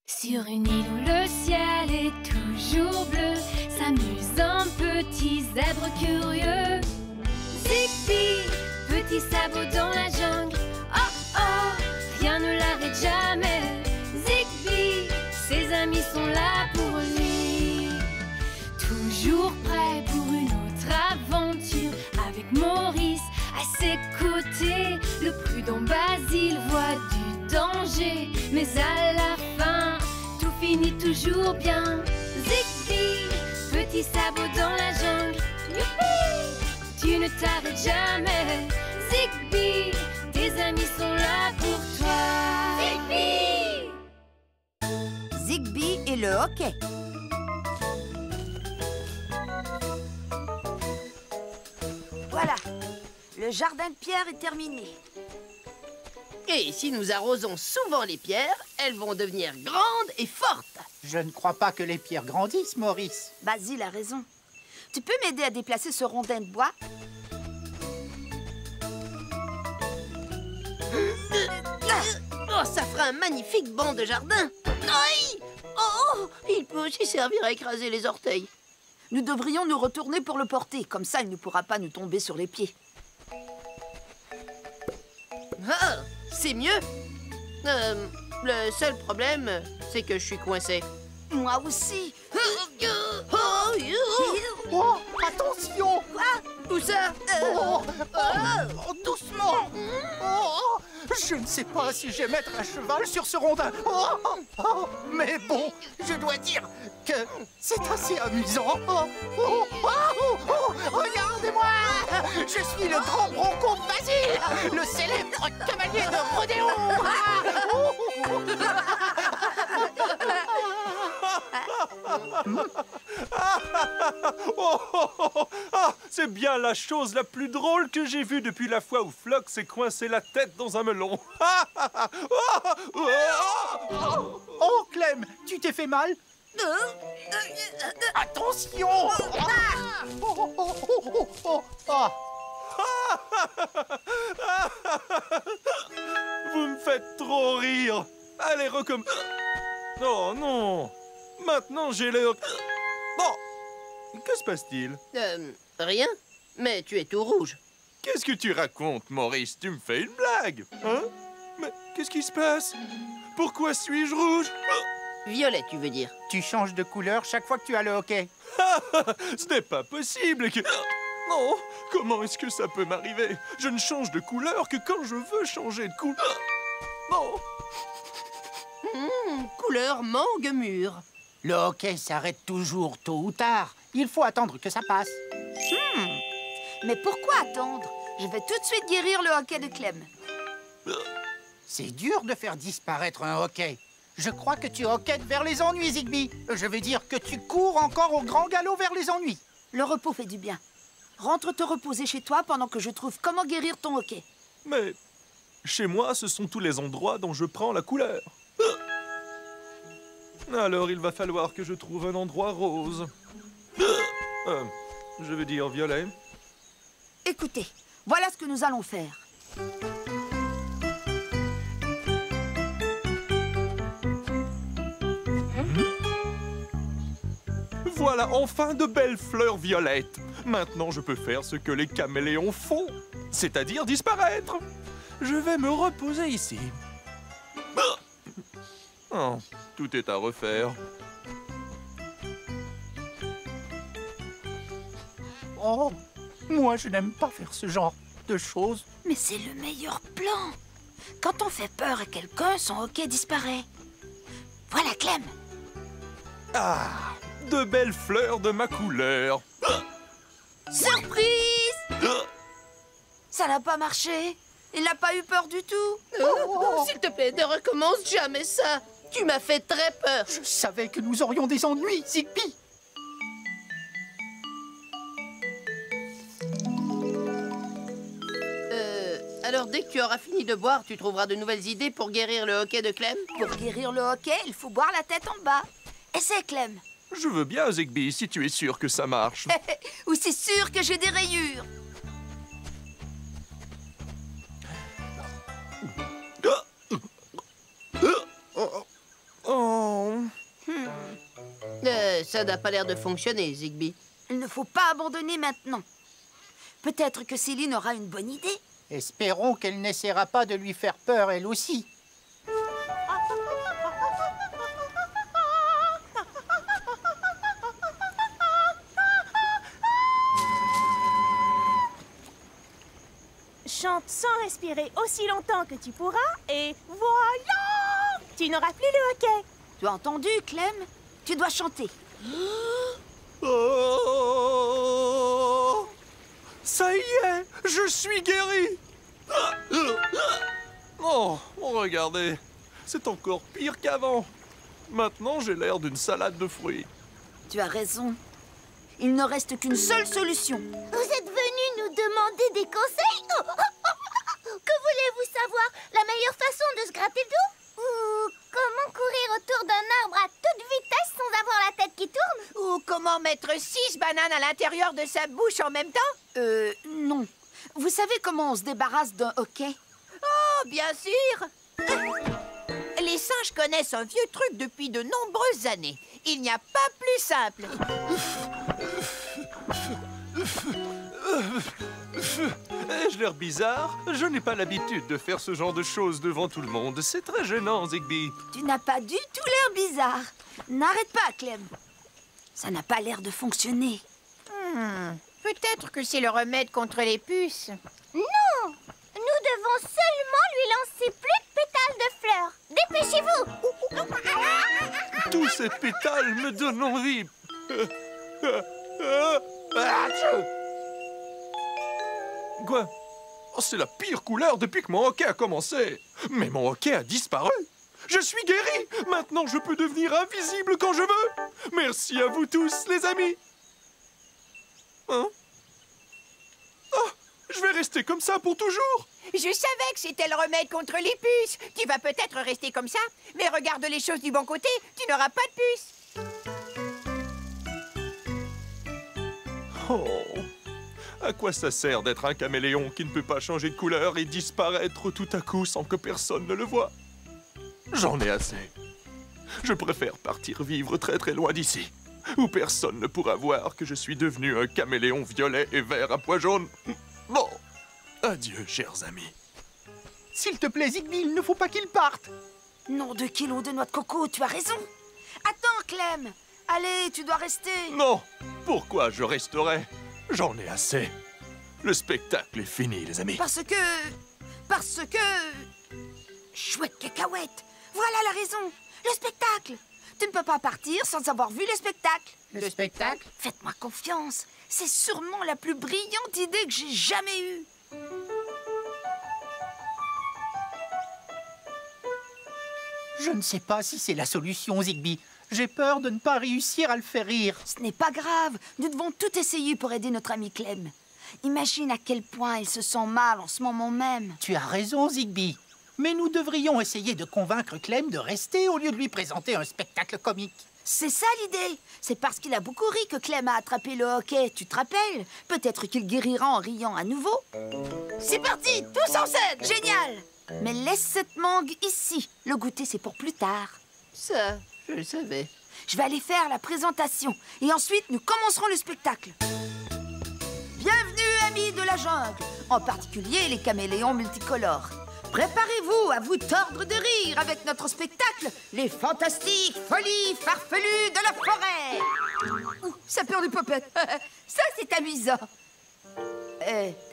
Sur une île où le ciel est toujours bleu, s'amuse un petit zèbre curieux. Zigbee, petit sabot dans la jungle. Oh oh, rien ne l'arrête jamais. Zigbee, ses amis sont là pour lui. Toujours prêt pour une autre aventure. Avec Maurice à ses côtés, le prudent Basile voit du danger. Mais à la fin, tout finit toujours bien. Zigbee, petit sabot dans la jungle. Youpi, tu ne t'arrêtes jamais. Zigbee, tes amis sont là pour toi. Zigbee! Zigbee et le hockey. Voilà, le jardin de pierre est terminé. Et si nous arrosons souvent les pierres, elles vont devenir grandes et fortes. Je ne crois pas que les pierres grandissent, Maurice. Basile a raison. Tu peux m'aider à déplacer ce rondin de bois? Oh, ça fera un magnifique banc de jardin. Aïe! Oh, il peut aussi servir à écraser les orteils. Nous devrions nous retourner pour le porter. Comme ça, il ne pourra pas nous tomber sur les pieds. Ah, c'est mieux. Le seul problème, c'est que je suis coincé. Moi aussi. Oh, attention! Où ça? Oh, doucement! Oh, je ne sais pas si je vais mettre un cheval sur ce rondin. Mais bon, je dois dire que c'est assez amusant. Regardez-moi! Je suis le grand Bronco Basile, le célèbre cavalier de rodéo. C'est bien la chose la plus drôle que j'ai vue depuis la fois où Flock s'est coincé la tête dans un melon. Oh, Clem, tu t'es fait mal? Attention! Vous me faites trop rire. Allez, recommence. Oh non. Maintenant, j'ai l'air... Oh, que se passe-t-il? Rien. Mais tu es tout rouge. Qu'est-ce que tu racontes, Maurice? Tu me fais une blague, hein? Mais qu'est-ce qui se passe? Pourquoi suis-je rouge? Violet, tu veux dire? Tu changes de couleur chaque fois que tu as le hockey. Ce n'est pas possible que... Non, comment est-ce que ça peut m'arriver? Je ne change de couleur que quand je veux changer de couleur. Non. Couleur mangue mûre. Le hockey s'arrête toujours tôt ou tard. Il faut attendre que ça passe. Mais pourquoi attendre? Je vais tout de suite guérir le hockey de Clem. C'est dur de faire disparaître un hockey. Je crois que tu hockeyes vers les ennuis, Zigbee. Je vais dire que tu cours encore au grand galop vers les ennuis. Le repos fait du bien. Rentre te reposer chez toi pendant que je trouve comment guérir ton hockey. Mais chez moi, ce sont tous les endroits dont je prends la couleur. Alors, il va falloir que je trouve un endroit rose. Je veux dire violet. Écoutez, voilà ce que nous allons faire. Voilà enfin de belles fleurs violettes. Maintenant, je peux faire ce que les caméléons font, c'est-à-dire disparaître. Je vais me reposer ici. Oh, tout est à refaire. Oh, moi je n'aime pas faire ce genre de choses. Mais c'est le meilleur plan. Quand on fait peur à quelqu'un, son hockey disparaît. Voilà Clem. Ah, de belles fleurs de ma couleur. Surprise! Ça n'a pas marché. Il n'a pas eu peur du tout. S'il te plaît, ne recommence jamais ça. Tu m'as fait très peur. Je savais que nous aurions des ennuis, Zigbee. Alors, dès que tu auras fini de boire, tu trouveras de nouvelles idées pour guérir le hockey de Clem? Pour guérir le hockey, il faut boire la tête en bas. Essaie, Clem. Je veux bien, Zigbee, si tu es sûr que ça marche. Ou c'est sûr que j'ai des rayures. Oh, Ça n'a pas l'air de fonctionner, Zigby. Il ne faut pas abandonner maintenant. Peut-être que Céline aura une bonne idée. Espérons qu'elle n'essaiera pas de lui faire peur, elle aussi. Chante sans respirer aussi longtemps que tu pourras et voilà! Tu n'auras plus le hoquet. Tu as entendu, Clem? Tu dois chanter. Oh! Ça y est, je suis guéri. Oh, regardez, c'est encore pire qu'avant. Maintenant, j'ai l'air d'une salade de fruits. Tu as raison. Il ne reste qu'une seule solution. Vous êtes venu nous demander des conseils? Que voulez-vous savoir? La meilleure façon de se gratter le dos? Ou comment courir autour d'un arbre à toute vitesse sans avoir la tête qui tourne? Ou comment mettre 6 bananes à l'intérieur de sa bouche en même temps? Non. Vous savez comment on se débarrasse d'un hoquet? Oh, bien sûr. Les singes connaissent un vieux truc depuis de nombreuses années. Il n'y a pas plus simple. Ai-je l'air bizarre? Je n'ai pas l'habitude de faire ce genre de choses devant tout le monde. C'est très gênant, Zigby. Tu n'as pas du tout l'air bizarre. N'arrête pas, Clem. Ça n'a pas l'air de fonctionner. Peut-être que c'est le remède contre les puces. Non! Nous devons seulement lui lancer plus de pétales de fleurs. Dépêchez-vous! Tous ces pétales me donnent envie. Quoi? Oh, c'est la pire couleur depuis que mon hoquet a commencé. Mais mon hoquet a disparu. Je suis guéri. Maintenant, je peux devenir invisible quand je veux. Merci à vous tous, les amis. Hein? Oh, je vais rester comme ça pour toujours. Je savais que c'était le remède contre les puces. Tu vas peut-être rester comme ça, mais regarde les choses du bon côté, tu n'auras pas de puces. Oh, à quoi ça sert d'être un caméléon qui ne peut pas changer de couleur et disparaître tout à coup sans que personne ne le voie? J'en ai assez. Je préfère partir vivre très très loin d'ici, où personne ne pourra voir que je suis devenu un caméléon violet et vert à pois jaunes. Bon, adieu, chers amis. S'il te plaît, Zigby, il ne faut pas qu'il parte. Nom de kilos de noix de coco, tu as raison. Attends, Clem. Allez, tu dois rester. Non, pourquoi je resterai? J'en ai assez. Le spectacle est fini, les amis. Parce que... Chouette cacahuète. Voilà la raison. Le spectacle. Tu ne peux pas partir sans avoir vu le spectacle. Le spectacle? Faites-moi confiance. C'est sûrement la plus brillante idée que j'ai jamais eue. Je ne sais pas si c'est la solution, Zigby. J'ai peur de ne pas réussir à le faire rire. Ce n'est pas grave. Nous devons tout essayer pour aider notre ami Clem. Imagine à quel point il se sent mal en ce moment même. Tu as raison, Zigby. Mais nous devrions essayer de convaincre Clem de rester au lieu de lui présenter un spectacle comique. C'est ça l'idée. C'est parce qu'il a beaucoup ri que Clem a attrapé le hoquet, tu te rappelles? Peut-être qu'il guérira en riant à nouveau. C'est parti, tous en scène. Génial. Mais laisse cette mangue ici. Le goûter, c'est pour plus tard. Ça, je le savais. Je vais aller faire la présentation. Et ensuite, nous commencerons le spectacle. Bienvenue, amis de la jungle. En particulier, les caméléons multicolores. Préparez-vous à vous tordre de rire avec notre spectacle, les fantastiques folies farfelues de la forêt. Ouh, ça perd des popettes. Ça, c'est amusant.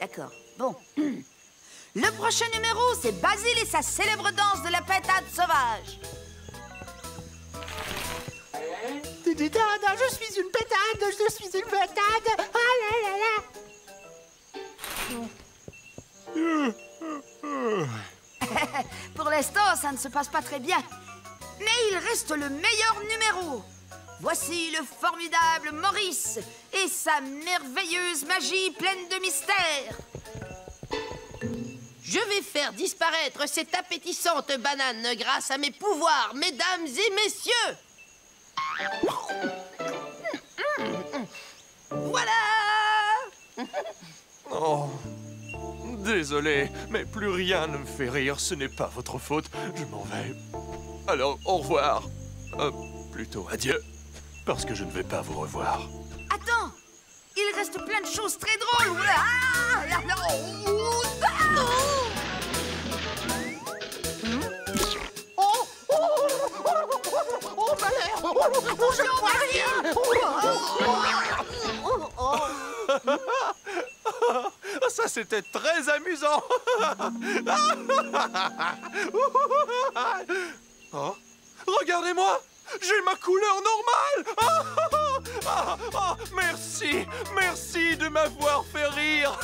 D'accord. Bon. Le prochain numéro, c'est Basile et sa célèbre danse de la pétade sauvage. Je suis une pétade, je suis une pétade. Ah là là là. Pour l'instant, ça ne se passe pas très bien. Mais il reste le meilleur numéro. Voici le formidable Maurice et sa merveilleuse magie pleine de mystère. Je vais faire disparaître cette appétissante banane grâce à mes pouvoirs, mesdames et messieurs. Voilà. Oh, désolé, mais plus rien ne me fait rire. Ce n'est pas votre faute. Je m'en vais. Alors, au revoir. Plutôt adieu. Parce que je ne vais pas vous revoir. Attends, il reste plein de choses très drôles. Oh, malheur! Oh, je ne vois rien! Ça, c'était très amusant. Oh, regardez-moi, j'ai ma couleur normale. Merci, merci de m'avoir fait rire.